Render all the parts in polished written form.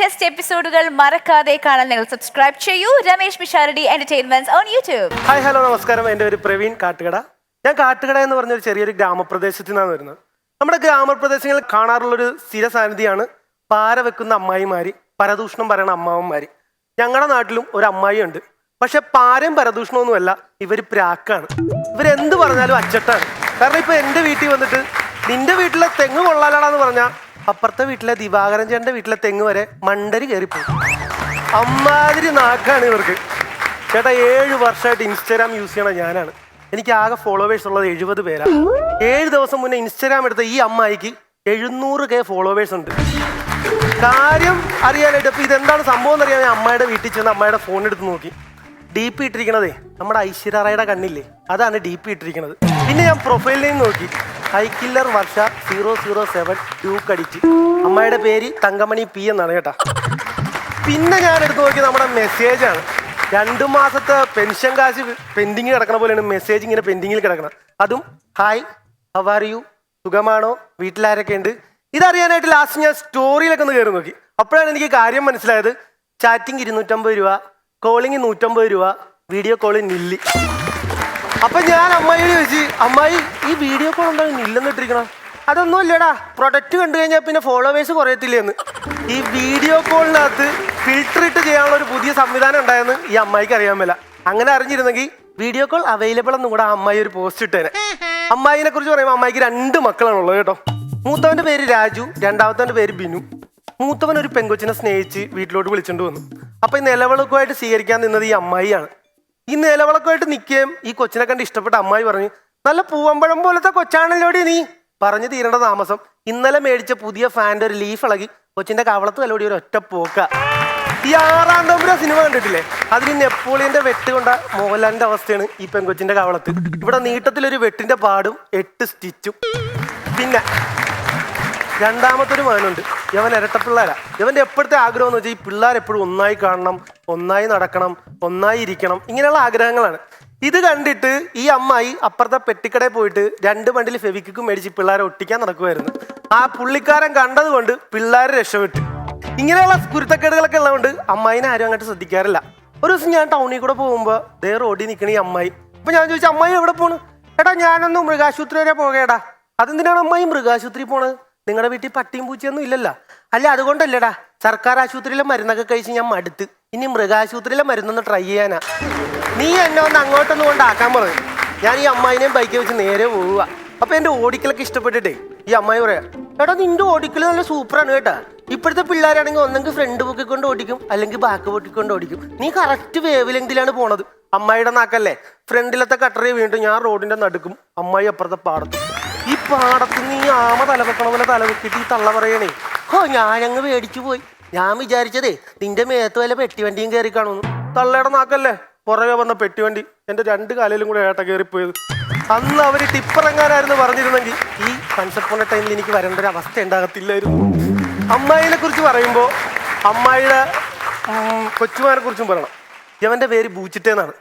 Latest എപ്പിസോഡുകൾ മറക്കാതെ കാണാൻ നിങ്ങൾ സബ്സ്ക്രൈബ് ചെയ്യൂ Ramesh Pisharody entertainments on YouTube. Hi hello നമസ്കാരം. എൻ്റെ ഒരു പ്രവീൺ കാട്ടുകട. ഞാൻ കാട്ടുകട എന്ന് പറഞ്ഞൊരു ചെറിയൊരു ഗ്രാമപ്രദേശത്തു നിന്നാണ് വരുന്നത്. നമ്മുടെ ഗ്രാമപ്രദേശങ്ങളിൽ കാണാറുള്ളൊരു സ്ഥിര സാന്നിധ്യമാണ് പാര വെക്കുന്ന അമ്മായിമാര്, പരദൂഷണം പറയുന്ന അമ്മാവന്മാര്. ഞങ്ങളുടെ നാട്ടിലും ഒരു അമ്മായി ഉണ്ട്. പക്ഷെ പാരയും പരദൂഷണമൊന്നുമല്ല, ഇവർ പ്രാക്കാണ്. ഇവരെന്ത് പറഞ്ഞാലും അച്ചട്ടാണ്. കാരണം ഇപ്പൊ എൻ്റെ വീട്ടിൽ വന്നിട്ട് നിന്റെ വീട്ടിലെ തെങ്ങ് കൊള്ളാലാടാന്ന് പറഞ്ഞാൽ അപ്പുറത്തെ വീട്ടിലെ ദിവാകരൻ ചേട്ടൻ്റെ വീട്ടിലെ തെങ്ങ് വരെ മണ്ടരി കയറിപ്പോകും. അമ്മാതിരി നാക്കാണ് ഇവർക്ക്. ചേട്ടാ 7 വർഷമായിട്ട് ഇൻസ്റ്റാഗ്രാം യൂസ് ചെയ്യണ ഞാനാണ്. എനിക്ക് ആകെ ഫോളോവേഴ്സ് ഉള്ളത് 70 പേരാണ്. 7 ദിവസം മുന്നേ ഇൻസ്റ്റാഗ്രാം എടുത്ത ഈ അമ്മായിക്ക് 700K ഫോളോവേഴ്സ് ഉണ്ട്. കാര്യം അറിയാനായിട്ട് ഇപ്പൊ ഇതെന്താണ് സംഭവം എന്നറിയാൻ ഞാൻ അമ്മയുടെ വീട്ടിൽ ചെന്ന് അമ്മയുടെ ഫോൺ എടുത്ത് നോക്കി. DP ഇട്ടിരിക്കണതേ നമ്മുടെ ഐശ്വര്യയുടെ കണ്ണില്ലേ, അതാണ് DP ഇട്ടിരിക്കണത്. പിന്നെ ഞാൻ പ്രൊഫൈലിൽ നിന്ന് നോക്കി, ഹൈക്കില്ലർ വർഷ 007 ട്യൂക്ക് അടിച്ച്. അമ്മയുടെ പേര് തങ്കമണി P എന്നാണ് കേട്ടാ. പിന്നെ ഞാൻ എടുത്ത് നോക്കി നമ്മുടെ മെസ്സേജാണ്. 2 മാസത്തെ പെൻഷൻ കാശ് പെൻഡിങ് കിടക്കണ പോലെയാണ് മെസ്സേജ് ഇങ്ങനെ പെൻഡിങ്ങിൽ കിടക്കണം. അതും ഹായ്, ഹൗ ആർ യു, സുഖമാണോ, വീട്ടിലാരൊക്കെ ഉണ്ട്. ഇതറിയാനായിട്ട് ലാസ്റ്റ് ഞാൻ സ്റ്റോറിയിലൊക്കെ ഒന്ന് കയറി നോക്കി. അപ്പോഴാണ് എനിക്ക് കാര്യം മനസ്സിലായത്. ചാറ്റിങ് 250 രൂപ, കോളിങ് 150 രൂപ, വീഡിയോ കോളിൽ നില്ല്. അപ്പൊ ഞാൻ അമ്മായിയോട് ചോദിച്ചു, അമ്മായി ഈ വീഡിയോ കോൾ ഉണ്ടോ നില്ലെന്നിട്ടിരിക്കണം? അതൊന്നും ഇല്ലടാ, പ്രൊഡക്റ്റ് കണ്ടു കഴിഞ്ഞാൽ പിന്നെ ഫോളോവേഴ്സ് കുറയത്തില്ലെന്ന്. ഈ വീഡിയോ കോളിനകത്ത് ഫിൽട്ടർ ഇട്ട് ചെയ്യാനുള്ള ഒരു പുതിയ സംവിധാനം ഉണ്ടായെന്ന് ഈ അമ്മായിക്ക് അറിയാൻ മേല. അങ്ങനെ അറിഞ്ഞിരുന്നെങ്കിൽ വീഡിയോ കോൾ അവൈലബിൾ എന്നും കൂടെ അമ്മായി ഒരു പോസ്റ്റ് ഇട്ടേനെ. അമ്മായിനെ കുറിച്ച് പറയുമ്പോൾ അമ്മായിക്ക് 2 മക്കളാണുള്ളത് കേട്ടോ. മൂത്തവന്റെ പേര് രാജു, രണ്ടാമത്തവന്റെ പേര് ബിനു. മൂത്തവൻ ഒരു പെങ്കൊച്ചിനെ സ്നേഹിച്ച് വീട്ടിലോട്ട് വിളിച്ചോണ്ട് വന്നു. അപ്പൊ ഈ നിലവിളക്കുമായിട്ട് സ്വീകരിക്കാൻ നിന്നത് ഈ അമ്മായിയാണ്. ഈ നിലവിളക്കുമായിട്ട് നിൽക്കുകയും ഈ കൊച്ചിനെ കണ്ട് ഇഷ്ടപ്പെട്ട അമ്മായി പറഞ്ഞു, നല്ല പൂവമ്പഴം പോലത്തെ കൊച്ചാണല്ലോടി നീ. പറഞ്ഞു തീരേണ്ട താമസം ഇന്നലെ മേടിച്ച പുതിയ ഫാൻ്റെ ഒരു ലീഫ് ഇളകി കൊച്ചിന്റെ കവളത്ത് തലോടി ഒരു ഒറ്റ പോക്ക. ഈ 6-ാം തമ്പുരാ സിനിമ കണ്ടിട്ടില്ലേ, അതിന് നെപ്പോളിയന്റെ വെട്ട് കൊണ്ട മോഹൻലാലിന്റെ അവസ്ഥയാണ് ഈ പെങ്കൊച്ചിന്റെ കവളത്ത്. ഇവിടെ നീട്ടത്തിലൊരു വെട്ടിന്റെ പാടും 8 സ്റ്റിച്ചും. പിന്നെ രണ്ടാമത്തൊരു മകനുണ്ട്, ഇവൻ ഇരട്ടപ്പിള്ളേരാ. ഇവന്റെ എപ്പോഴത്തെ ആഗ്രഹം എന്ന് വെച്ചാൽ ഈ പിള്ളേർ എപ്പോഴും ഒന്നായി കാണണം, ഒന്നായി നടക്കണം, ഒന്നായി ഇരിക്കണം, ഇങ്ങനെയുള്ള ആഗ്രഹങ്ങളാണ്. ഇത് കണ്ടിട്ട് ഈ അമ്മായി അപ്പുറത്തെ പെട്ടിക്കടയിൽ പോയിട്ട് 2 ബണ്ടിൽ ഫെവിക്കും മേടിച്ച് പിള്ളേരെ ഒട്ടിക്കാൻ നടക്കുമായിരുന്നു. ആ പുള്ളിക്കാരൻ കണ്ടതുകൊണ്ട് പിള്ളേരെ രക്ഷപ്പെട്ടു. ഇങ്ങനെയുള്ള കുരുത്തക്കേടുകളൊക്കെ ഉള്ളതുകൊണ്ട് അമ്മായിനെ ആരും അങ്ങോട്ട് ശ്രദ്ധിക്കാറില്ല. ഒരു ദിവസം ഞാൻ ടൗണിൽ കൂടെ പോകുമ്പോൾ ദേ റോഡിൽ നിൽക്കണ ഈ അമ്മായി. അപ്പൊ ഞാൻ ചോദിച്ചു, അമ്മായി എവിടെ പോണു? എടാ ഞാനൊന്ന് മൃഗാശുപത്രി വരെ പോകേടാ. അതെന്തിനാണ് അമ്മായി മൃഗാശുപത്രി പോണത്? നിങ്ങളുടെ വീട്ടിൽ പട്ടിയും പൂച്ചയൊന്നും ഇല്ലല്ലോ. അല്ല അതുകൊണ്ടല്ലേടാ, സർക്കാർ ആശുപത്രിയിലെ മരുന്നൊക്കെ കഴിച്ച് ഞാൻ മടുത്ത്, ഇനി മൃഗാശുപത്രിയിലെ മരുന്നൊന്ന് ട്രൈ ചെയ്യാനാ. നീ എന്നെ ഒന്ന് അങ്ങോട്ടൊന്ന് കൊണ്ടാക്കാൻ പറഞ്ഞു. ഞാൻ ഈ അമ്മായിനെയും ബൈക്ക് വെച്ച് നേരെ പോവുക. അപ്പൊ എന്റെ ഓടിക്കലൊക്കെ ഇഷ്ടപ്പെട്ടിട്ടേ ഈ അമ്മായി പറയാ, എടാ നിന്റെ ഓടിക്കൽ നല്ല സൂപ്പറാണ് കേട്ടാ. ഇപ്പോഴത്തെ പിള്ളേരാണെങ്കിൽ ഒന്നെങ്കിൽ ഫ്രണ്ട് പൊക്കിക്കൊണ്ട് ഓടിക്കും, അല്ലെങ്കിൽ ബാക്ക് പൊക്കിക്കൊണ്ട് ഓടിക്കും. നീ കറക്റ്റ് വേവ് ലെങ്തിലാണ് പോണത്. അമ്മായിയുടെ നാക്കല്ലേ, ഫ്രണ്ടിലത്തെ കട്ടറി വീണ്ടും ഞാൻ റോഡിന്റെ നടുക്കും, അമ്മായി അപ്പുറത്തെ പാടത്തും. ഈ പാടത്ത് നീ ആമ തലവെക്കണ പോലെ തലവെക്കിട്ട് ഈ തള്ള പറയണേ. ഞാനങ്ങ് പേടിച്ചു പോയി. ഞാൻ വിചാരിച്ചതേ നിന്റെ മേത്ത് വല്ല പെട്ടിവണ്ടിയും കയറി കാണുന്നു. തള്ളയുടെ നാക്കല്ലേ, പുറകെ വന്ന പെട്ടിവണ്ടി എൻ്റെ 2 കാലിലും കൂടെ ഏട്ട കയറിപ്പോയത്. അന്ന് അവര് ടിപ്പറങ്ങാനായിരുന്നു പറഞ്ഞിരുന്നെങ്കിൽ ഈ കൺസെപ്റ്റ് ടൈമിൽ എനിക്ക് വരേണ്ട ഒരു അവസ്ഥ ഉണ്ടാകത്തില്ലായിരുന്നു. അമ്മായിനെ കുറിച്ച് പറയുമ്പോൾ അമ്മായിയുടെ കൊച്ചുമാരെ കുറിച്ചും പറയണം. ഇവന്റെ പേര് ബൂച്ചിട്ടേന്നാണ്,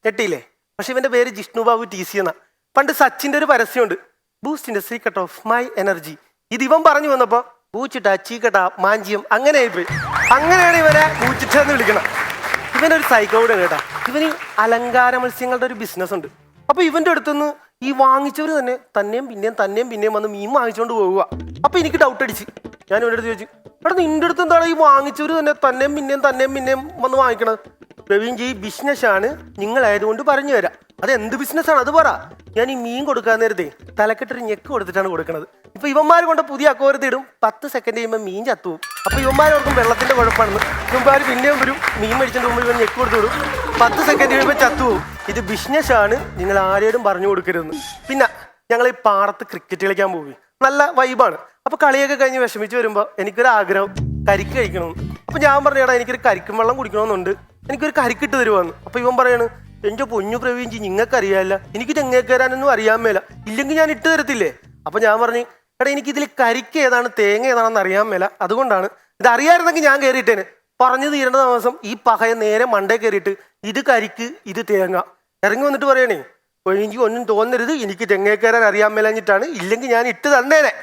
ഞെട്ടിയില്ലേ? പക്ഷെ ഇവന്റെ പേര് ജിഷ്ണുബാബു TC എന്നാ. പണ്ട് സച്ചിന്റെ ഒരു പരസ്യമുണ്ട്, ബൂസ്റ്റിന്റെ സീക്രട്ട് ഓഫ് മൈ എനർജി. ഇത് ഇവൻ പറഞ്ഞു വന്നപ്പോ ബൂച്ചിട്ട ചീക്കട്ട മാഞ്ചിയം അങ്ങനെ ആയിപ്പോയി. അങ്ങനെയാണ് ഇവനെ ബൂച്ചിട്ട എന്ന് വിളിക്കണം. ഇവനൊരു സൈക്കോട് കേട്ടാ. ഇവന് അലങ്കാര മത്സ്യങ്ങളുടെ ഒരു ബിസിനസ് ഉണ്ട്. അപ്പൊ ഇവന്റെ അടുത്തുനിന്ന് ഈ വാങ്ങിച്ചവര് തന്നെയും പിന്നെയും വന്ന് മീൻ വാങ്ങിച്ചുകൊണ്ട് പോവുക. അപ്പൊ എനിക്ക് ഡൗട്ട് അടിച്ച് ഞാൻ ഇവന്റെ അടുത്ത് ചോദിച്ചു, എടാ നിന്റെ അടുത്ത് എന്താണ് ഈ വാങ്ങിച്ചവര് തന്നെയും പിന്നെയും വന്ന് വാങ്ങിക്കണത്? പ്രവീൺജി ബിസിനസ്സാണ്, നിങ്ങളായതുകൊണ്ട് പറഞ്ഞു തരാം. അത് എന്ത് ബിസിനസ്സാണ് അത് പറ. ഞാൻ ഈ മീൻ കൊടുക്കാൻ നേരത്തെ തലക്കെട്ടൊരു ഞെക്ക് കൊടുത്തിട്ടാണ് കൊടുക്കുന്നത്. ഇപ്പൊ ഇവന്മാർ കൊണ്ട് പുതിയ അക്കോരത്തിടും, 10 സെക്കൻഡ് കഴിയുമ്പോൾ മീൻ ചത്തുപോകും. അപ്പൊ ഇവന്മാരോർക്കും വെള്ളത്തിന്റെ കുഴപ്പമാണെന്ന്. ഇവന്മാർ പിന്നെയും വരും, മീൻ മേടിച്ചിട്ട് പോകുമ്പോൾ ഇവൻ ഞെക്ക് കൊടുത്തു വിടും, 10 സെക്കൻഡ് കഴിയുമ്പോൾ ചത്തുപോകും. ഇത് ബിസിനസ്സാണ്, നിങ്ങൾ ആരോടും പറഞ്ഞു കൊടുക്കരുതെന്ന്. പിന്നെ ഞങ്ങൾ ഈ പാടത്ത് ക്രിക്കറ്റ് കളിക്കാൻ പോയി, നല്ല വൈബാണ്. അപ്പൊ കളിയൊക്കെ കഴിഞ്ഞ് വിഷമിച്ച് വരുമ്പോൾ എനിക്കൊരു ആഗ്രഹം കരിക്ക് കഴിക്കണമെന്ന്. അപ്പൊ ഞാൻ പറഞ്ഞു, എടാ എനിക്കൊരു കരിക്കും വെള്ളം കുടിക്കണമെന്നുണ്ട്, എനിക്കൊരു കരിക്കിട്ട് തരുവാന്ന്. അപ്പൊ ഇവൻ പറയാണ്, എന്റെ പൊന്നു പ്രവീൺജി നിങ്ങൾക്കറിയാല്ല, എനിക്ക് തെങ്ങേക്കരാനൊന്നും അറിയാൻ മേല, ഇല്ലെങ്കിൽ ഞാൻ ഇട്ട് തരത്തില്ലേ. അപ്പൊ ഞാൻ പറഞ്ഞു, എടാ എനിക്ക് ഇതിൽ കരിക്ക് ഏതാണ് തേങ്ങ ഏതാണെന്ന് അറിയാൻ മേല, അതുകൊണ്ടാണ്. ഇത് അറിയാമായിരുന്നെങ്കിൽ ഞാൻ കയറിയിട്ടേന്. പറഞ്ഞു തീരേണ്ട താമസം ഈ പകയെ നേരെ മണ്ടേ കയറിയിട്ട് ഇത് കരിക്ക് ഇത് തേങ്ങ. ഇറങ്ങി വന്നിട്ട് പറയണേ, എനിക്ക് ഒന്നും തോന്നരുത്, എനിക്ക് തെങ്ങേക്കരാൻ അറിയാൻ മേലഞ്ഞിട്ടാണ്, ഇല്ലെങ്കിൽ ഞാൻ ഇട്ട് തന്നേനെ.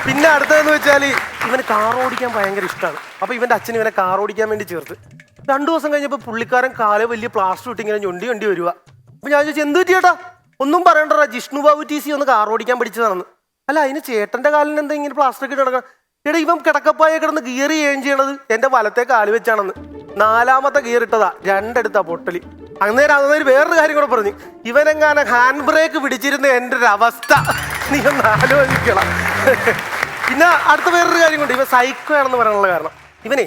പിന്നെ അടുത്തതെന്ന് വെച്ചാല് ഇവന് കാർ ഓടിക്കാൻ ഭയങ്കര ഇഷ്ടമാണ്. അപ്പൊ ഇവന്റെ അച്ഛൻ ഇവനെ കാർ ഓടിക്കാൻ വേണ്ടി ചേർത്ത്. 2 ദിവസം കഴിഞ്ഞപ്പോ പുള്ളിക്കാരൻ കാല് വലിയ പ്ലാസ്റ്റർ ഇട്ട് ഇങ്ങനെ ഞൊണ്ടി വരുക. അപ്പൊ ഞാൻ ചോദിച്ചു, എന്ത് ചേട്ടാ? ഒന്നും പറയണ്ടടാ, ജിഷ്ണു ബാബു TC ഒന്ന് കാർ ഓടിക്കാൻ പഠിച്ചതാണെന്ന്. അല്ല, അതിന് ചേട്ടന്റെ കാലിന് എന്താ ഇങ്ങനെ പ്ലാസ്റ്റർ ഒക്കെ കിടക്കണം? എടാ, ഇവൻ കിടക്കപ്പായ കിടന്ന് ഗിയർ ചെയ്യുകയും ചെയ്യണത് എന്റെ വലത്തെ കാല് വെച്ചാണെന്ന്. 4ാമത്തെ ഗിയർ ഇട്ടതാ, 2 എടുത്താ പൊട്ടലി. അന്നേരം വേറൊരു കാര്യം കൂടെ പറഞ്ഞു, ഇവനെങ്ങാനെ ഹാൻഡ് ബ്രേക്ക് പിടിച്ചിരുന്ന എൻ്റെ ഒരു അവസ്ഥ നീ ഒന്ന് ആലോചിക്കണം. പിന്നെ അടുത്ത വേറൊരു കാര്യം കൊണ്ട് ഇവൻ സൈക്കോ ആണെന്ന് പറയാനുള്ള കാരണം, ഇവനെ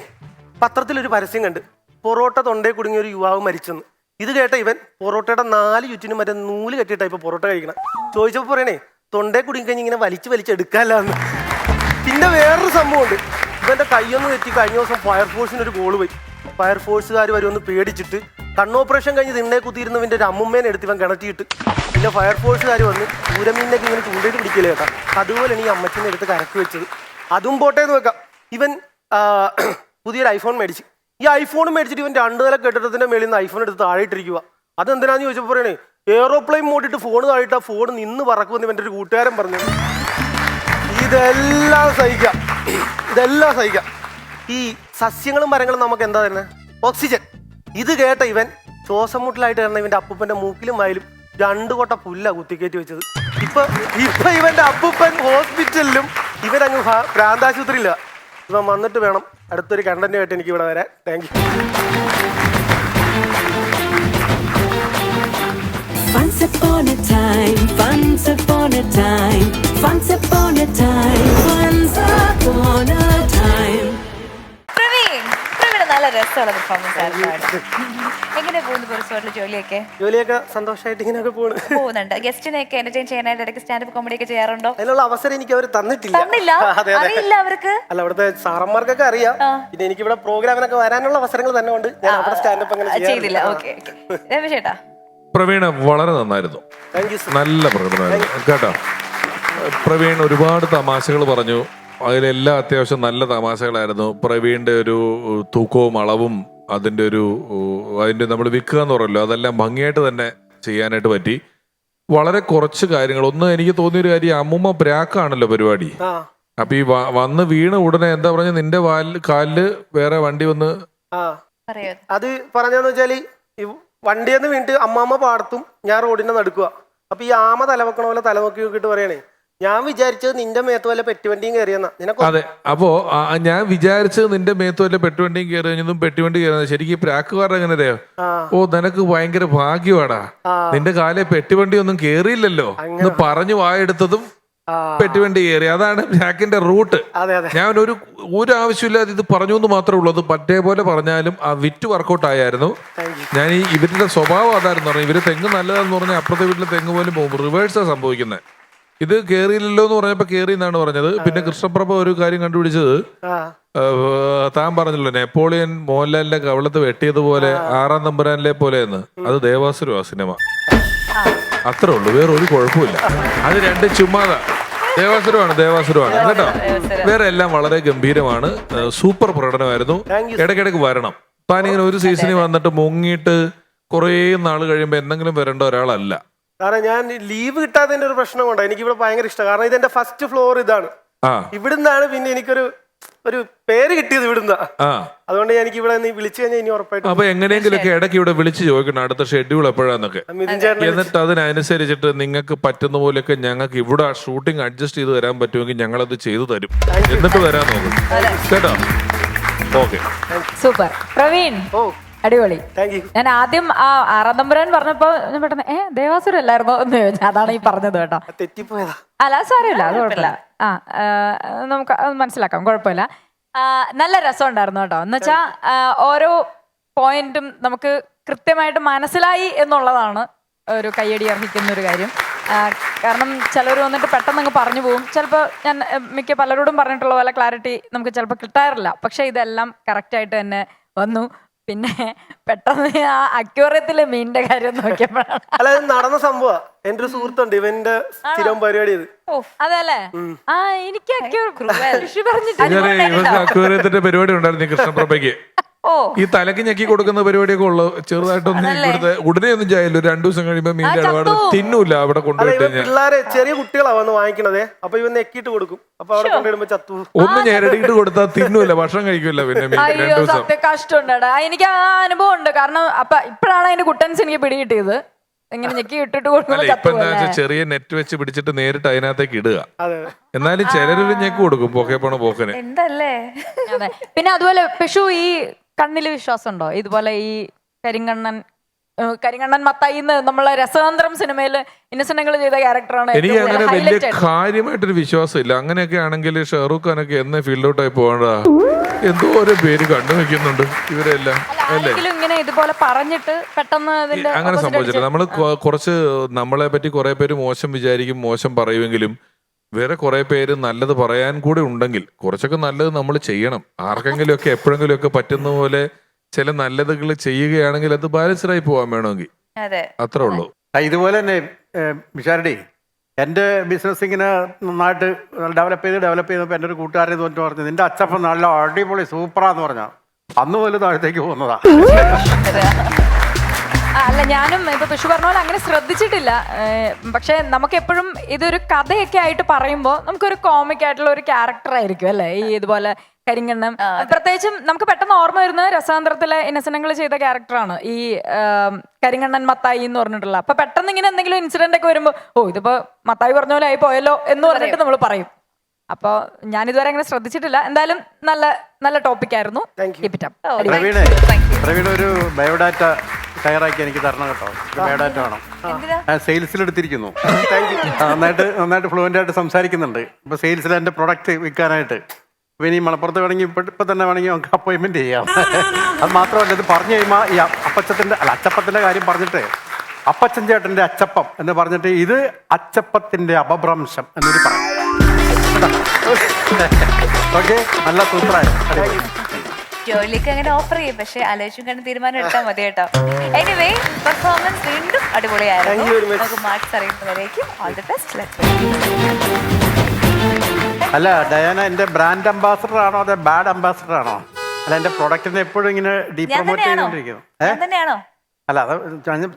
പത്രത്തിലൊരു പരസ്യം കണ്ട് പൊറോട്ട തൊണ്ടയിൽ കുടുങ്ങിയ ഒരു യുവാവ് മരിച്ചെന്ന്. ഇത് കേട്ട ഇവൻ പൊറോട്ടയുടെ 4 ചുറ്റിനും മറ്റേ നൂല് കെട്ടിയിട്ടാ ഇപ്പൊ പൊറോട്ട കഴിക്കണം. ചോദിച്ചപ്പോൾ പറയണേ, തൊണ്ടയിൽ കുടുങ്ങി കഴിഞ്ഞ് ഇങ്ങനെ വലിച്ചെടുക്കാല്ലാന്ന്. പിന്നെ വേറൊരു സംഭവമുണ്ട്, ഇവന്റെ കൈയൊന്ന് തെറ്റി കഴിഞ്ഞ ദിവസം ഫയർഫോഴ്സിന് ഒരു കോള് പോയി. ഫയർഫോഴ്സുകാർ വരുമെന്ന് പേടിച്ചിട്ട് കണ്ണോപ്പറേഷൻ കഴിഞ്ഞ് തിണ്ണെ കുത്തിയിരുന്നവന്റെ ഒരു അമ്മുമ്മേനെ എടുത്ത് ഇവൻ കിണറ്റിയിട്ട് പിന്നെ ഫയർഫോഴ്സുകാർ വന്ന് പൂരമീനൊക്കെ ഇങ്ങനെ ചൂണ്ടയിട്ട് പിടിക്കലേ കേട്ടോ. അതുപോലെയാണ് ഈ അമ്മച്ചിനെ എടുത്ത് കരക്ക് വെച്ചത്. അതും പോട്ടെ എന്ന് വെക്കാം. ഇവൻ പുതിയൊരു ഐഫോൺ മേടിച്ച്. ഈ ഐഫോൺ മേടിച്ചിട്ട് ഇവൻ 2 നില കെട്ടിടത്തിന്റെ മേളിൽ നിന്ന് ഐഫോൺ എടുത്ത് താഴെ ഇട്ടിരിക്കുക. അതെന്തിനാന്ന് ചോദിച്ചപ്പോൾ പറയണേ, എയ്റോപ്ലെയിൻ മോഡിട്ട് ഫോൺ താഴിട്ട് ആ ഫോൺ നിന്ന് പറക്കുമെന്ന് ഇവൻ്റെ ഒരു കൂട്ടുകാരൻ പറഞ്ഞു. ഇതെല്ലാം സഹിക്കാം. ഈ സസ്യങ്ങളും മരങ്ങളും നമുക്ക് എന്താ തന്നെ ഓക്സിജൻ. ഇത് കേട്ട ഇവൻ ശ്വാസം മുട്ടലായിട്ട് കാരണം ഇവന്റെ അപ്പൂപ്പന്റെ മൂക്കിലും വായിലും 2 കൊട്ട പുല്ല കുത്തിക്കയറ്റി വെച്ചത്. ഇപ്പൊ ഇവന്റെ അപ്പൂപ്പൻ ഹോസ്പിറ്റലിലും ഇവനങ്ങ് പ്രാന്താശുപത്രിയില്ല. ഇവൻ വന്നിട്ട് വേണം അടുത്തൊരു കണ്ടന്റ് ആയിട്ട് എനിക്ക് ഇവിടെ വരാൻ. Thank you. Once upon a time, once upon a time, once upon a time, once upon a time. Praveen നല്ല രസമുള്ള പെർഫോമൻസ് ആയിരുന്നു. എങ്ങനെ പോകുന്നു പുറത്തോട്ടുള്ള ജോലിയൊക്കെ? സന്തോഷമായിട്ട് ഇങ്ങനെയൊക്കെ പോകുന്നുണ്ട്. ഗസ്റ്റിനെയൊക്കെ എന്റർടൈൻ ചെയ്യാനായിട്ട് ഇടയ്ക്ക് സ്റ്റാൻഡപ്പ് കോമഡി ഒക്കെ ചെയ്യാറുണ്ടോ? അതിനുള്ള അവസരം എനിക്ക് അവർ തന്നിട്ടില്ല. അറിയില്ല അവർക്ക്. അല്ല, അവിടുത്തെ സാറന്മാർക്കൊക്കെ അറിയാം. പിന്നെ എനിക്ക് ഇവിടെ പ്രോഗ്രാമിനൊക്കെ വരാനുള്ള അവസരങ്ങൾ തന്നെ കൊണ്ട് ഞാൻ അവിടെ സ്റ്റാൻഡപ്പ് അങ്ങനെ ചെയ്തില്ല. ഓക്കെ ചേട്ടാ. പ്രവീൺ വളരെ നന്നായിരുന്നു, നല്ല പ്രകടനമായിരുന്നു കേട്ടോ. പ്രവീൺ ഒരുപാട് തമാശകൾ പറഞ്ഞു, അതിലെല്ലാം അത്യാവശ്യം നല്ല തമാശകളായിരുന്നു. പ്രവീണിന്റെ ഒരു തൂക്കവും അളവും അതിന്റെ നമ്മൾ വിൽക്കുക എന്ന് പറയല്ലോ, അതെല്ലാം ഭംഗിയായിട്ട് തന്നെ ചെയ്യാനായിട്ട് പറ്റി. വളരെ കുറച്ച് കാര്യങ്ങൾ. ഒന്ന് എനിക്ക് തോന്നിയൊരു കാര്യം, അമ്മുമ്മ പ്രാക്കാണല്ലോ പരിപാടി. അപ്പൊ ഈ വന്ന് വീണ ഉടനെ എന്താ പറഞ്ഞ, നിന്റെ കാലില് വേറെ വണ്ടി വന്ന് അത് പറഞ്ഞെന്ന് വെച്ചാല് വണ്ടിയെന്ന് വീണിട്ട് അമ്മാമ്മ പാടത്തും ഞാൻ റോഡിനെ നടക്കുക. അപ്പൊ ഈ ആമ തലവെക്കണ പോലെ തലവെക്കി നോക്കിയിട്ട് പറയണേ, ഞാൻ വിചാരിച്ചത് നിന്റെ മേത്ത് വല്ല പെട്ടുവണ്ടിയും കയറിയെന്നാ. അതെ, അപ്പോ ഞാൻ വിചാരിച്ചത് നിന്റെ മേത്ത് വല്ല പെട്ടുവണ്ടിയും കയറി കഴിഞ്ഞതും പെട്ടുവണ്ടി കയറുന്നത്. ശരിക്കും പ്രാക്കുകാരുടെ എങ്ങനെ അറിയോ? ഓ, നിനക്ക് ഭയങ്കര ഭാഗ്യമാടാ, നിന്റെ കാലെ പെട്ടുവണ്ടി ഒന്നും കേറിയില്ലല്ലോ എന്ന് പറഞ്ഞു വായെടുത്തതും പെട്ടുവണ്ടി കയറി. അതാണ് പ്രാക്കിന്റെ റൂട്ട്. ഞാൻ ഒരു ആവശ്യമില്ലാതെ ഇത് പറഞ്ഞു എന്ന് മാത്രമേ ഉള്ളൂ. അത് പറ്റേ പോലെ പറഞ്ഞാലും ആ വിറ്റ് വർക്കൗട്ട് ആയിരുന്നു. ഞാൻ ഇവരുടെ സ്വഭാവം അതായിരുന്നു പറഞ്ഞു, ഇവര് തെങ്ങ് നല്ലതാന്ന് പറഞ്ഞാൽ അപ്പുറത്തെ വീട്ടിലെ തെങ്ങ് പോലും പോകും. റിവേഴ്സാ സംഭവിക്കുന്നത്. ഇത് കേറിയില്ലല്ലോ എന്ന് പറഞ്ഞപ്പോ കേറി എന്നാണ് പറഞ്ഞത്. പിന്നെ കൃഷ്ണപ്രഭ ഒരു കാര്യം കണ്ടുപിടിച്ചത്, താൻ പറഞ്ഞല്ലോ നെപ്പോളിയൻ മോഹൻലാലിന്റെ കവളത്ത് വെട്ടിയതുപോലെ 6-ാം തമ്പുരാനിലെ പോലെ എന്ന്. അത് ദേവാസുരമാ സിനിമ, അത്രേ ഉള്ളൂ, വേറെ ഒരു കുഴപ്പമില്ല. അത് 2 ചുമ്മാതാ. ദേവാസുരമാണ് കേട്ടോ. വേറെ എല്ലാം വളരെ ഗംഭീരമാണ്. സൂപ്പർ പ്രകടനമായിരുന്നു. ഇടയ്ക്കിടയ്ക്ക് വരണം. താനിങ്ങനെ ഒരു സീസണിൽ വന്നിട്ട് മുങ്ങിയിട്ട് കുറേ നാൾ കഴിയുമ്പോ എന്തെങ്കിലും വരേണ്ട ഒരാളല്ല. കാരണം ഞാൻ ലീവ് കിട്ടാത്തതിന്റെ ഒരു പ്രശ്നം കൊണ്ടാണ് എനിക്ക് ഇവിടെ ഭയങ്കര ഇഷ്ടം. കാരണം ഇതെന്റെ ഫസ്റ്റ് ഫ്ലോർ ഇതാണ്. ഇവിടുന്നാണ് പിന്നെ എനിക്കൊരു പേര് കിട്ടിയത് ഇവിടുന്ന. അതുകൊണ്ട് എനിക്ക് ഇവിടെ വിളിച്ചു കഴിഞ്ഞാൽ ഇനി ഉറപ്പായിട്ടും. അപ്പൊ എങ്ങനെയെങ്കിലൊക്കെ ഇടയ്ക്ക് ഇവിടെ വിളിച്ചു ചോദിക്കണം അടുത്ത ഷെഡ്യൂൾ എപ്പോഴാന്നൊക്കെ. എന്നിട്ട് അതിനനുസരിച്ചിട്ട് നിങ്ങൾക്ക് പറ്റുന്ന പോലെയൊക്കെ ഞങ്ങൾക്ക് ഇവിടെ ഷൂട്ടിംഗ് അഡ്ജസ്റ്റ് ചെയ്ത് തരാൻ പറ്റുമെങ്കിൽ ഞങ്ങളത് ചെയ്തു തരും. എന്നിട്ട് വരാൻ നോക്കും കേട്ടോ. Okay, super Praveen. അടിപൊളി. ഞാൻ ആദ്യം 6-ാം തമ്പുരാൻ പറഞ്ഞപ്പോ പെട്ടെന്ന് ദേവാസുരം അല്ലായിരുന്നോ എന്ന് ചോദിച്ചാൽ അതാണ് ഈ പറഞ്ഞത് കേട്ടോ. തെറ്റിപ്പോയതാ. അല്ല സാരമില്ല, അത് കുഴപ്പമില്ല. നമുക്ക് മനസ്സിലാക്കാം, കുഴപ്പമില്ല. നല്ല രസം ഉണ്ടായിരുന്നു കേട്ടോ. എന്നുവെച്ചാ ഓരോ പോയിന്റും നമുക്ക് കൃത്യമായിട്ട് മനസ്സിലായി എന്നുള്ളതാണ് ഒരു കയ്യടി അർഹിക്കുന്ന ഒരു കാര്യം. കാരണം ചിലർ വന്നിട്ട് പെട്ടെന്ന് അങ്ങ് പറഞ്ഞു പോകും. ചിലപ്പോൾ ഞാൻ പലരോടും പറഞ്ഞിട്ടുള്ള പോലെ ക്ലാരിറ്റി നമുക്ക് ചിലപ്പോൾ കിട്ടാറില്ല. പക്ഷെ ഇതെല്ലാം കറക്റ്റായിട്ട് തന്നെ വന്നു. പിന്നെ പെട്ടെന്ന് ആ അക്യൂറത്തില് മീനിന്റെ കാര്യം നോക്കിയപ്പോഴാണ് അല്ല, നടന്ന സംഭവം. എന്റെ ഒരു സുഹൃത്തുണ്ട്, ഇവന്റെ സ്ഥിരം പരിപാടി ഇത്. അതല്ലേ? ആ, എനിക്ക് അക്യൂറത്തിന്റെ പരിപാടി ഉണ്ടായിരുന്നു കൃഷ്ണപ്രഭയ്ക്ക്. ഓ ഈ തലക്ക് ഞെക്കി കൊടുക്കുന്ന പരിപാടിയൊക്കെ ഉള്ളു. ചെറുതായിട്ടൊന്നും ഇവിടുത്തെ ഉടനെ ഒന്നും ചായല്ലോ. 2 ദിവസം കഴിയുമ്പോ മീൻ്റെ ഇടപാട് തിന്നൂല അവിടെ അല്ല കൊണ്ടുപോയിട്ട് ഇവൻ കഴിഞ്ഞാൽ. പിള്ളേരെ ചെറിയ കുട്ടികളാ വന്ന് വാങ്ങിക്കണതേ. അപ്പൊ ഇവൻ നെക്കിയിട്ട് കൊടുക്കും. അപ്പൊ അവിടെ കൊണ്ടിടുമ്പോ ചത്തു. ഒന്ന് ഞെരടിയിട്ട് കൊടുത്താൽ തിന്നൂല, ഭക്ഷണം കഴിക്കൂല. പിന്നെ മീൻ 2 അയ്യോ ദിവസം. സത്യം കഷ്ടമുണ്ടാ. എനിക്ക് ആ അനുഭവം ഉണ്ട്. കാരണം അപ്പൊ ഇപ്പഴാണ് അതിന്റെ കുട്ടൻസ് എനിക്ക് പിടികിട്ടിയത്. ഇങ്ങനെ ഞെക്കി ഇട്ടിട്ട് അല്ല കൊടുക്കുമ്പോൾ ഇപ്പൊ എന്താ ചത്തുപോലെ. വെച്ചാൽ ചെറിയ നെറ്റ് വെച്ച് പിടിച്ചിട്ട് നേരിട്ട് അതിനകത്തേക്ക് ഇടുക. അതെ എന്നാലും ചിലരൊരു ഞെക്ക് കൊടുക്കും പോക്കെ പോണ പോക്കന്. എന്തല്ലേ അതെ. പിന്നെ അതുപോലെ പിഷു ഈ കണ്ണില് വിശ്വാസം ഉണ്ടോ? ഇതുപോലെ ഈ കരിങ്കണ്ണൻ മത്തായിന്ന് നമ്മളെ രസതന്ത്രം സിനിമയില് ഇന്നസെന്റങ്ങൾ ചെയ്ത ക്യാരക്ടറാണ് എനിക്ക് അങ്ങനെ വലിയ കാര്യമായിട്ടൊരു വിശ്വാസം ഇല്ല. അങ്ങനെയൊക്കെ ആണെങ്കിൽ ഷാറൂഖ് ഖാനൊക്കെ എന്ന് ഫീൽഡ് ഔട്ട് ആയി പോകണ്ടാ. എന്തോരോ പേര് കണ്ടു വെക്കുന്നുണ്ട് ഇവരെല്ലാം അല്ലേ. ഇങ്ങനെ ഇതുപോലെ പറഞ്ഞിട്ട് പെട്ടെന്ന് അതിന്റെ അങ്ങനെ സംഭവിച്ചില്ല. നമ്മൾ കുറച്ച് നമ്മളെ പറ്റി കുറെ പേര് മോശം വിചാരിക്കും, മോശം പറയുമെങ്കിലും വേറെ കുറെ പേര് നല്ലത് പറയാൻ കൂടെ ഉണ്ടെങ്കിൽ കുറച്ചൊക്കെ നല്ലത് നമ്മൾ ചെയ്യണം. ആർക്കെങ്കിലും ഒക്കെ എപ്പോഴെങ്കിലും ഒക്കെ പറ്റുന്ന പോലെ ചില നല്ലതുകൾ ചെയ്യുകയാണെങ്കിൽ അത് ബാലൻസ്ഡായി പോകാൻ വേണമെങ്കിൽ അതെ അത്രേ ഉള്ളൂ. ഇതുപോലെ തന്നെ വിശാരടി എൻ്റെ ബിസിനസ് ഇങ്ങനെ നന്നായിട്ട് ഡെവലപ്പ് ചെയ്തപ്പോൾ എൻ്റെ ഒരു കൂട്ടുകാരൻ തോന്നിട്ട് പറഞ്ഞു നിന്റെ അച്ചപ്പം നല്ല അടിപൊളി സൂപ്പറാന്ന് പറഞ്ഞാൽ അന്ന് മുതൽ താഴത്തേക്ക് പോകുന്നതാ. അല്ല ഞാനും ഇപ്പൊ പിഷു പറഞ്ഞ പോലെ അങ്ങനെ ശ്രദ്ധിച്ചിട്ടില്ല. പക്ഷെ നമുക്ക് എപ്പോഴും ഇതൊരു കഥയൊക്കെ ആയിട്ട് പറയുമ്പോൾ നമുക്കൊരു കോമിക് ആയിട്ടുള്ള ഒരു ക്യാരക്ടർ ആയിരിക്കും അല്ലെ ഈ ഇതുപോലെ കരിങ്കണ്ണം. പ്രത്യേകിച്ചും നമുക്ക് പെട്ടെന്ന് ഓർമ്മ വരുന്നത് രസാന്തരത്തിലെ ഇന്നസെന്റങ്ങൾ ചെയ്ത ക്യാരക്ടറാണ് ഈ കരിങ്കണ്ണൻ മത്തായി എന്ന് പറഞ്ഞിട്ടുള്ള. അപ്പൊ പെട്ടെന്ന് ഇങ്ങനെ എന്തെങ്കിലും ഇൻസിഡന്റ് ഒക്കെ വരുമ്പോ ഓ ഇതിപ്പോ മത്തായി പറഞ്ഞ പോലെ ആയി പോയല്ലോ എന്ന് പറഞ്ഞിട്ട് നമ്മൾ പറയും. അപ്പൊ ഞാൻ ഇതുവരെ അങ്ങനെ ശ്രദ്ധിച്ചിട്ടില്ല. എന്തായാലും നല്ല നല്ല ടോപ്പിക് ആയിരുന്നു. പ്രവീൺ ഒരു ബയോഡാറ്റ തയ്യാറാക്കി എനിക്ക് തരണം കേട്ടോ. ബയോഡാറ്റ വേണം. സെയിൽസിൽ എടുത്തിരിക്കുന്നു. നന്നായിട്ട് ഫ്ലുവൻ്റ് ആയിട്ട് സംസാരിക്കുന്നുണ്ട്. ഇപ്പൊ സെയിൽസിൽ എൻ്റെ പ്രൊഡക്റ്റ് വിൽക്കാനായിട്ട് ഇനി മലപ്പുറത്ത് വേണമെങ്കിൽ ഇപ്പൊ തന്നെ വേണമെങ്കിൽ നമുക്ക് അപ്പോയിൻമെന്റ് ചെയ്യാം. അത് മാത്രമല്ല ഇത് പറഞ്ഞു കഴിയുമ്പോൾ ഈ അച്ചപ്പത്തിന്റെ കാര്യം പറഞ്ഞിട്ട് അപ്പച്ചൻ ചേട്ടന്റെ അച്ചപ്പം എന്ന് പറഞ്ഞിട്ട് ഇത് അച്ചപ്പത്തിന്റെ അപഭ്രംശം എന്നൊരു പറയാം. ഓക്കെ നല്ല സൂപ്പറായിരുന്നു. ജോലിക്ക് അങ്ങനെ ഓഫർ ചെയ്യും, പക്ഷെ ആലോചിച്ചും കണ്ട് തീരുമാനം എടുത്താൽ മതി കേട്ടോ. എനിവേ പെർഫോമൻസ് വീണ്ടും അടിപൊളിയായിരുന്നു. നമുക്ക് മാർക്സ് അറിയുന്നവരേക്കും ഓൾ ദി ബെസ്റ്റ്. അല്ല ഡയാന എന്റെ ബ്രാൻഡ് അംബാസഡർ ആണോ അതെ ബാഡ് അംബാസഡർ ആണോ? അല്ല എന്റെ പ്രൊഡക്റ്റിനെ എപ്പോഴും ഇങ്ങനെ ഡീപ്രൊമോട്ട് ചെയ്തോണ്ടിരിക്കുന്നു. തന്നെയാണോ? അല്ല അത്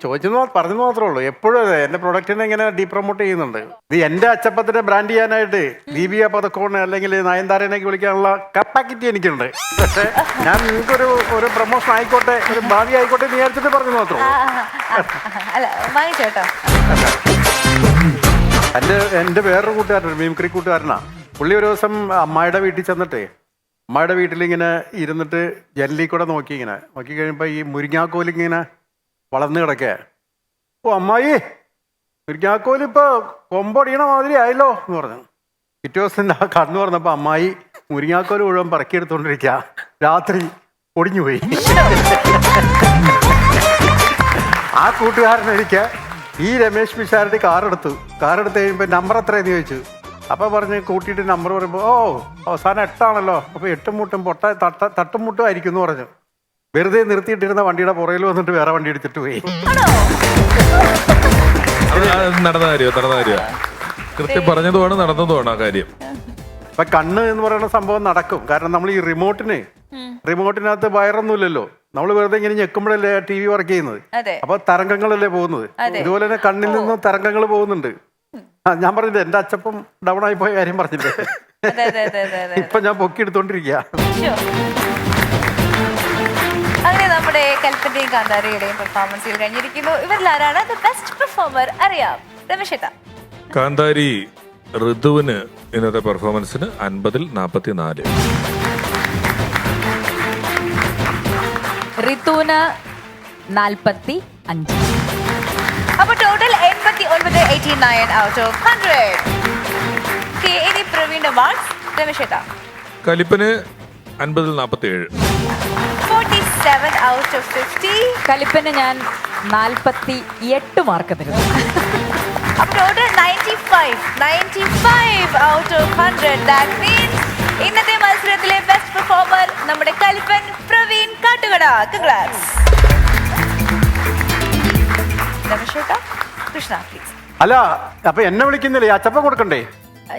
ചോദിച്ചു പറഞ്ഞു മാത്രമേ ഉള്ളൂ. എപ്പോഴും അതെ എന്റെ പ്രൊഡക്റ്റിനെ ഇങ്ങനെ ഡീപ്രൊമോട്ട് ചെയ്യുന്നുണ്ട്. ഇത് എന്റെ അച്ചപ്പത്തിനെ ബ്രാൻഡ് ചെയ്യാനായിട്ട് ദീപിക പതക്കോണ് അല്ലെങ്കിൽ നയൻതാരനൊക്കെ വിളിക്കാനുള്ള കപ്പാസിറ്റി എനിക്കുണ്ട്. പക്ഷെ ഞാൻ നിങ്ങൾക്കൊരു പ്രൊമോഷൻ ആയിക്കോട്ടെ, ഒരു ഭാവി ആയിക്കോട്ടെ എന്ന് വിചാരിച്ചിട്ട് പറഞ്ഞു മാത്രമേ ഉള്ളൂ. അല്ല വാങ്ങിച്ചോട്ടോ. എൻ്റെ വേറൊരു കൂട്ടുകാരൻ മിമിക്രി കൂട്ടുകാരനാ. പുള്ളി ഒരു ദിവസം അമ്മായിയുടെ വീട്ടിൽ ചെന്നിട്ട് അമ്മായിയുടെ വീട്ടിലിങ്ങനെ ഇരുന്നിട്ട് ജനലിൽ കൂടെ നോക്കി കഴിയുമ്പോൾ ഈ മുരിങ്ങാക്കോലിങ്ങനെ വളർന്നു കിടക്കേ. ഓ അമ്മായി മുരിങ്ങാക്കോല് ഇപ്പൊ കൊമ്പൊടിയണ മാതിരി ആയല്ലോ എന്ന് പറഞ്ഞു. പിറ്റേ ദിവസം ആ കണ്ണു പറഞ്ഞപ്പോൾ അമ്മായി മുരിങ്ങാക്കോല് മുഴുവൻ പറക്കിയെടുത്തോണ്ടിരിക്കുക. രാത്രി ഒടിഞ്ഞുപോയി. ആ കൂട്ടുകാരനെനിക്ക് ഈ രമേശ് പിഷാരടി കാറെടുത്ത് കഴിയുമ്പോൾ നമ്പർ എത്രയെന്ന് ചോദിച്ചു. അപ്പോൾ പറഞ്ഞ് കൂട്ടിയിട്ട് നമ്പർ പറയുമ്പോൾ ഓ അവസാനം 8 ആണല്ലോ, അപ്പോൾ 8 മുട്ടും തട്ടുമുട്ടും ആയിരിക്കും എന്ന് പറഞ്ഞു. വെറുതെ നിർത്തിയിട്ടിരുന്ന വണ്ടിയുടെ പുറകിൽ വന്നിട്ട് വേറെ വണ്ടി എടുത്തിട്ട് പോയി. നടന്ന കാര്യമാണ് കൃത്യം പറഞ്ഞതുമാണ് നടന്നതുമാണ് ആ കാര്യം. അപ്പൊ കണ്ണ് എന്ന് പറയുന്ന സംഭവം നടക്കും. കാരണം നമ്മൾ ഈ റിമോട്ടിനകത്ത് വയറൊന്നുമില്ലല്ലോ. നമ്മൾ വെറുതെ ഇങ്ങനെ ഞെക്കുമ്പോഴല്ലേ TV വർക്ക് ചെയ്യുന്നത്. അപ്പൊ തരംഗങ്ങളല്ലേ പോകുന്നത്. ഇതുപോലെ തന്നെ കണ്ണിൽ നിന്നും തരംഗങ്ങൾ പോകുന്നുണ്ട്. ഞാൻ പറഞ്ഞില്ല എന്റെ അച്ചപ്പം ഡൗൺ ആയി പോയ കാര്യം പറഞ്ഞില്ലേ. ഇപ്പൊ ഞാൻ പൊക്കി എടുത്തോണ്ടിരിക്കുക. അങ്ങനെ നമ്മുടെ കൽപ്പന്റെയും കാന്താരയുടെയും പെർഫോമൻസുകൾ കഴിഞ്ഞിരിക്കുന്നു. ഇവരിൽ ആരാണ് ബെസ്റ്റ് പെർഫോമർ അറിയാം. രമേശേട്ടാ. കാന്താരി ഋതുവിന് ഇന്നത്തെ പെർഫോമൻസിന് 50-ൽ 44. ഋതുവിന് 45. അപ്പൊ ടോട്ടൽ 89 ഔട്ട് ഓഫ് 100. ഇനി പ്രവീണിന്റെ മാർക്സ്. രമേശേട്ടാ. കലിപ്പന് 50-ൽ 47. 47 out of 50. കലിപ്പന് ഞാൻ 48 മാർക്ക് തരുന്നു. അപ്പൊ total 95 out of 100. That means ഇന്നത്തെ മത്സരത്തിലെ ബെസ്റ്റ് പെർഫോമർ നമ്മുടെ കലിപ്പൻ പ്രവീൺ കാട്ടുകട. കൺഗ്രാറ്റ്സ്. രമേശേട്ടാ. കൃഷ്ണ പ്ലീസ്. അല്ല അപ്പൊ എന്നെ വിളിക്കുന്നില്ലേ അച്ചപ്പം കൊടുക്കണ്ടേ?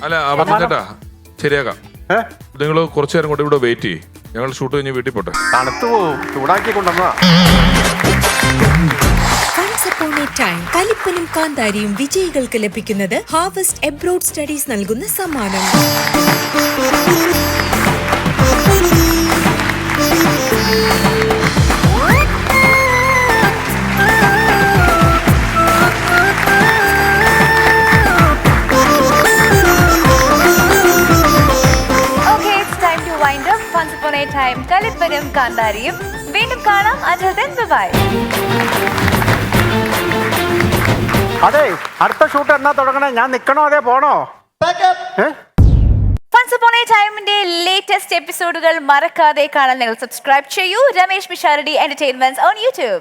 അല്ല ചേട്ടാ ശരിയാക്കാം. നിങ്ങൾ കുറച്ചു നേരം കൊണ്ട് ഇവിടെ വെയിറ്റ് ചെയ്യും. ഞങ്ങൾ ഷൂട്ട് കഴിഞ്ഞ് വീട്ടിൽ പോട്ടെ. തണുത്തു പോവും, ചൂടാക്കി കൊണ്ടുവന്നതാ. Once upon a time, കലിപ്പനും കാന്താരിയും വിജയികൾക്ക് ലഭിക്കുന്നത് ഹാർവസ്റ്റ് എബ്രോഡ് സ്റ്റഡീസ് നൽകുന്ന സമ്മാനം. Okay, it's time to wind up. Once upon a time, കലിപ്പനും കാന്താരിയും. വീണ്ടും കാണാം. Until then, bye-bye. അതെ, അടുത്ത ഷൂട്ട് എന്നാ തുടങ്ങണേ? ഞാൻ നിക്കണോ അതേ പോണോ? Once upon a timeന്റെ ലേറ്റസ്റ്റ് എപ്പിസോഡുകൾ മറക്കാതെ കാണാൻ നിങ്ങൾ സബ്സ്ക്രൈബ് ചെയ്യൂ. Ramesh Pisharody entertainments on YouTube.